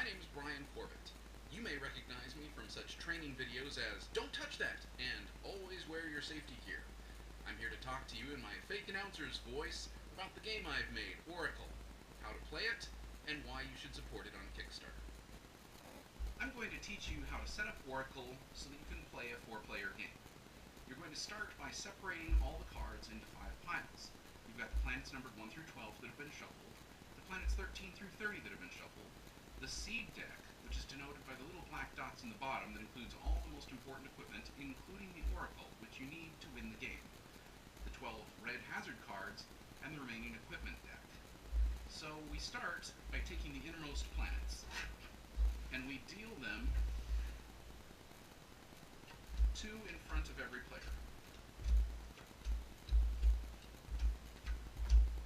name is Brian Corbett. You may recognize me from such training videos as Don't Touch That and Always Wear Your Safety Gear. I'm here to talk to you in my fake announcer's voice about the game I've made, Oracle, how to play it, and why you should support it on Kickstarter. I'm going to teach you how to set up Oracle so that you can play a 4-player game. You're going to start by separating all the cards into 5 piles. You've got the planets numbered 1 through 12 that have been shuffled, the planets 13 through 30 that have been shuffled, the seed deck, which is denoted by the little black dots in the bottom that includes all the most important equipment, including the Oracle, which you need to win the game, the 12 red hazard cards, and the remaining equipment deck. So we start by taking the innermost planets, and we deal them 2 in front of every player.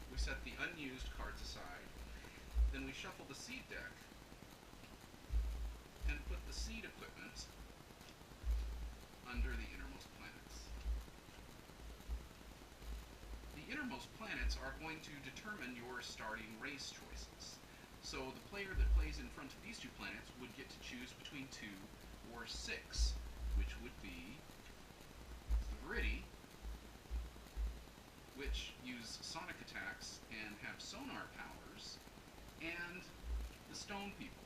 We set the unused cards aside, then we shuffle the seed deck and put the seed equipment under the innermost planets. The innermost planets are going to determine your starting race choices. So the player that plays in front of these 2 planets would get to choose between 2 or 6, which would be the Viridae, which use sonic attacks and have sonar powers, and the Stone People,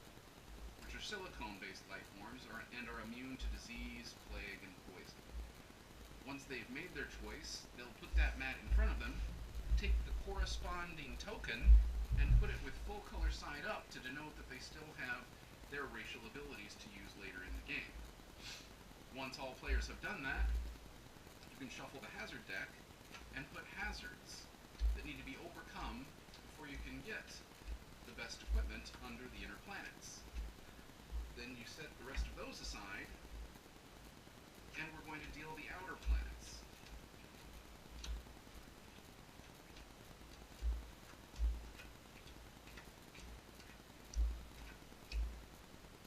which are silicone-based life forms and are immune to disease, plague, and poison. Once they've made their choice, they'll put that mat in front of them, take the corresponding token, and put it with full color side up to denote that they still have their racial abilities to use later in the game. Once all players have done that, you can shuffle the hazard deck and put hazards that need to be overcome before you can get the best equipment under the inner planets. Then you set the rest of those aside, and we're going to deal the outer planets.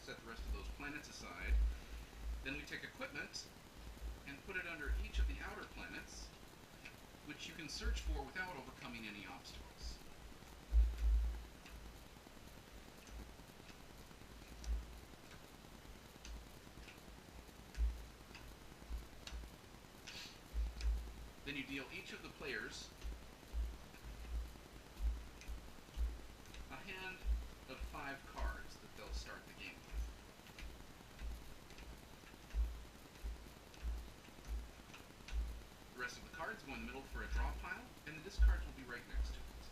Set the rest of those planets aside. Then we take equipment and put it under each of the outer planets, which you can search for without overcoming any obstacles. Then you deal each of the players a hand of 5 cards that they'll start the game with. The rest of the cards go in the middle for a draw pile, and the discards will be right next to it.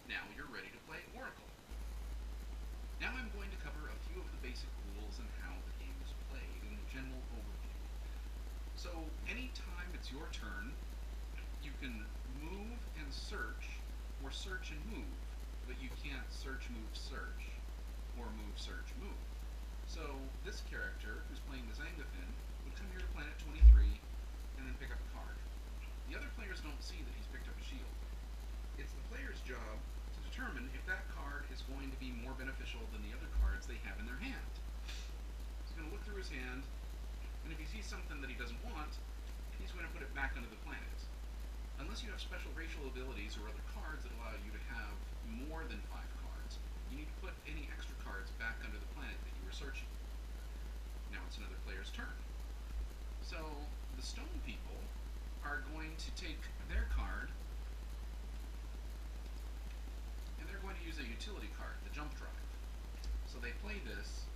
Now you're ready to play Oracle. Now I'm going to cover a few of the basic rules and how the game is played in a general overview. So anytime it's your turn, you can move and search, or search and move, but you can't search, move, search, or move, search, move. So this character, who's playing the Zangafin, would come here to planet 23 and then pick up a card. The other players don't see that he's picked up a shield. It's the player's job to determine if that card is going to be more beneficial than the other cards they have in their hand. He's going to look through his hand, and if he sees something that he doesn't want, he's going to put it back under the planet. Unless you have special racial abilities or other cards that allow you to have more than 5 cards, you need to put any extra cards back under the planet that you were searching. Now it's another player's turn. So the Stone People are going to take their card, and they're going to use a utility card, the Jump Drive. So they play this.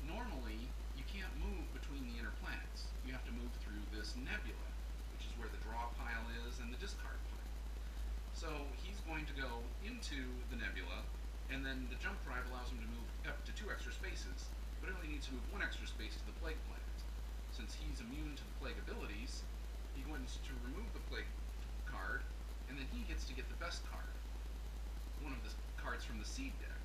Normally, you can't move between the inner planets. You have to move through this nebula, which is where the draw pile is and the discard pile. So he's going to go into the nebula, and then the Jump Drive allows him to move up to 2 extra spaces, but only needs to move 1 extra space to the Plague planet. Since he's immune to the Plague abilities, he wants to remove the Plague card, and then he gets to get the best card, one of the cards from the seed deck.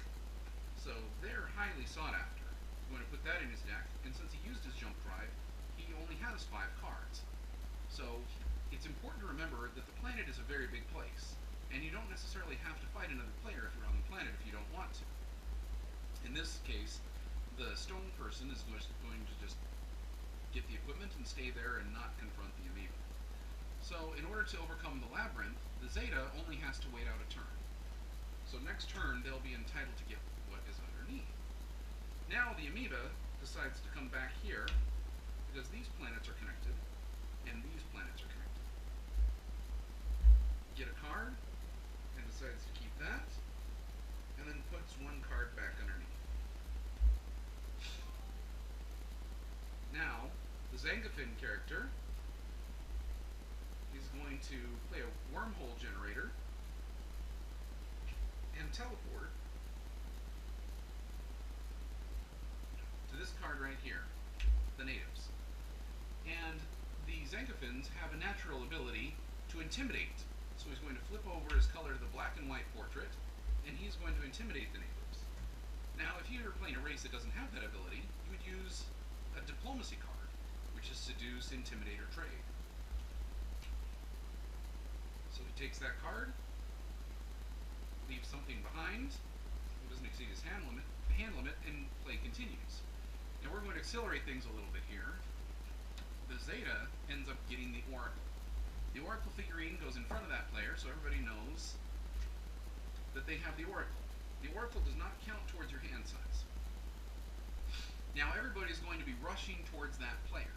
So they're highly sought after. He's going to put that in his deck, and since he used his Jump Drive, he only has 5 cards. So it's important to remember that the planet is a very big place, and you don't necessarily have to fight another player if you're on the planet if you don't want to. In this case, the stone person is going to just get the equipment and stay there and not confront the amoeba. So in order to overcome the labyrinth, the Zeta only has to wait out a turn. So next turn, they'll be entitled to get what is underneath. Now the amoeba decides to come back here because these planets are connected and these planets are connected. Get a card and decides to keep that, and then puts one card back underneath. Now, the Zangafin character is going to play a wormhole generator and teleport to this card right here, the natives. And the Zangafins have a natural ability to intimidate. So he's going to flip over his color to the black and white portrait, and he's going to intimidate the natives. Now, if you were playing a race that doesn't have that ability, you would use a diplomacy card, which is seduce, intimidate, or trade. So he takes that card, leaves something behind, it doesn't exceed his hand limit, and play continues. Now we're going to accelerate things a little bit here. The Zeta ends up getting the Oracle. The Oracle figurine goes in front of that player, so everybody knows that they have the Oracle. The Oracle does not count towards your hand size. Now everybody's going to be rushing towards that player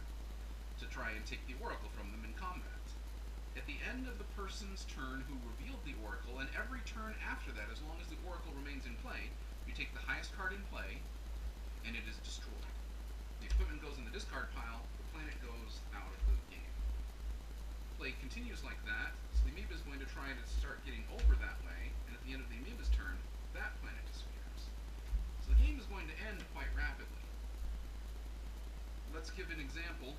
to try and take the Oracle from them in combat. At the end of the person's turn who revealed the Oracle, and every turn after that, as long as the Oracle remains in play, you take the highest card in play, and it is destroyed. The equipment goes in the discard pile, the planet goes out of the game. Play continues like that, so the amoeba is going to try to start getting over that way, and at the end of the amoeba's turn, that planet disappears. So the game is going to end quite rapidly. Let's give an example.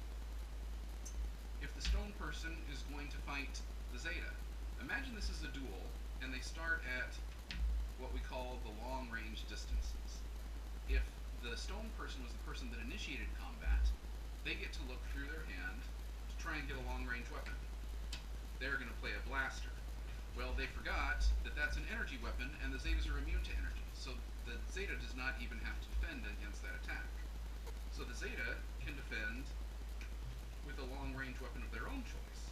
If the stone person is going to fight the Zeta, imagine this is a duel, and they start at what we call the long-range distances. If the stone person was the person that initiated combat, they get to look through their hand to try and get a long-range weapon. They're going to play a blaster. Well, they forgot that that's an energy weapon, and the Zetas are immune to energy, so the Zeta does not even have to defend against that attack. So the Zeta can defend with a long-range weapon of their own choice,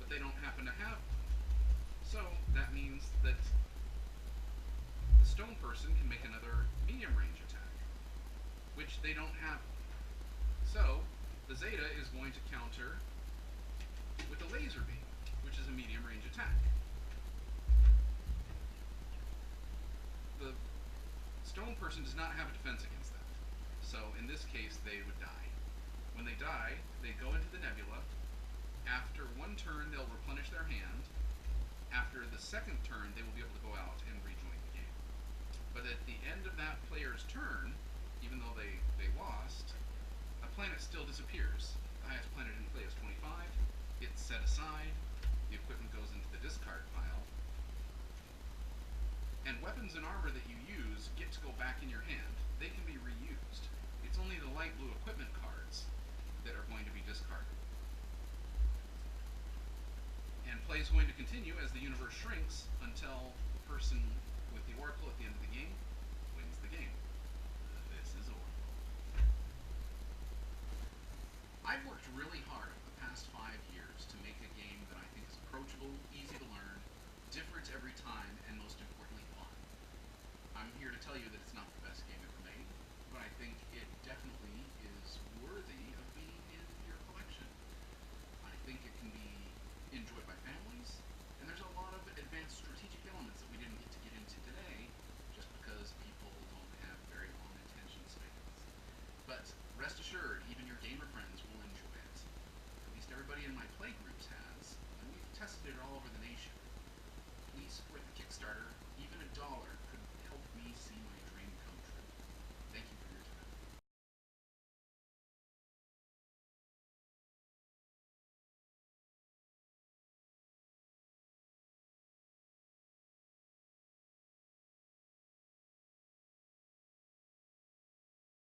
but they don't happen to have one. So that means that the stone person can make another medium-range attack, which they don't have. So the Zeta is going to counter with a laser beam, which is a medium-range attack. The stone person does not have a defense against that. So in this case, they would die. When they die, they go into the nebula. After one turn, they'll replenish their hand. After the second turn, they will be able to go out and rejoin the game. But at the end of that player's turn, even though they lost, a planet still disappears. The highest planet in play is 25. It's set aside. The equipment goes into the discard pile. And weapons and armor that you use get to go back in your hand. They can be reused. It's only the light blue equipment cards that are going to be discarded. And play is going to continue as the universe shrinks until the person with the Oracle at the end of the game wins the game. This is Oracle. I've worked really hard over the past 5 years to make a game that I think is approachable, easy to learn, different every time, and most importantly, fun. I'm here to tell you that it's not the best game ever made, but I think it definitely is worthy of being in your collection. I think it can be enjoyed by families, and there's a lot of advanced strategic elements that we didn't get to get into today, just because people don't have very long attention spans. But rest assured, even your gamer friends will enjoy it. At least everybody in my play groups has, and we've tested it all over the nation. Please support the Kickstarter. Even a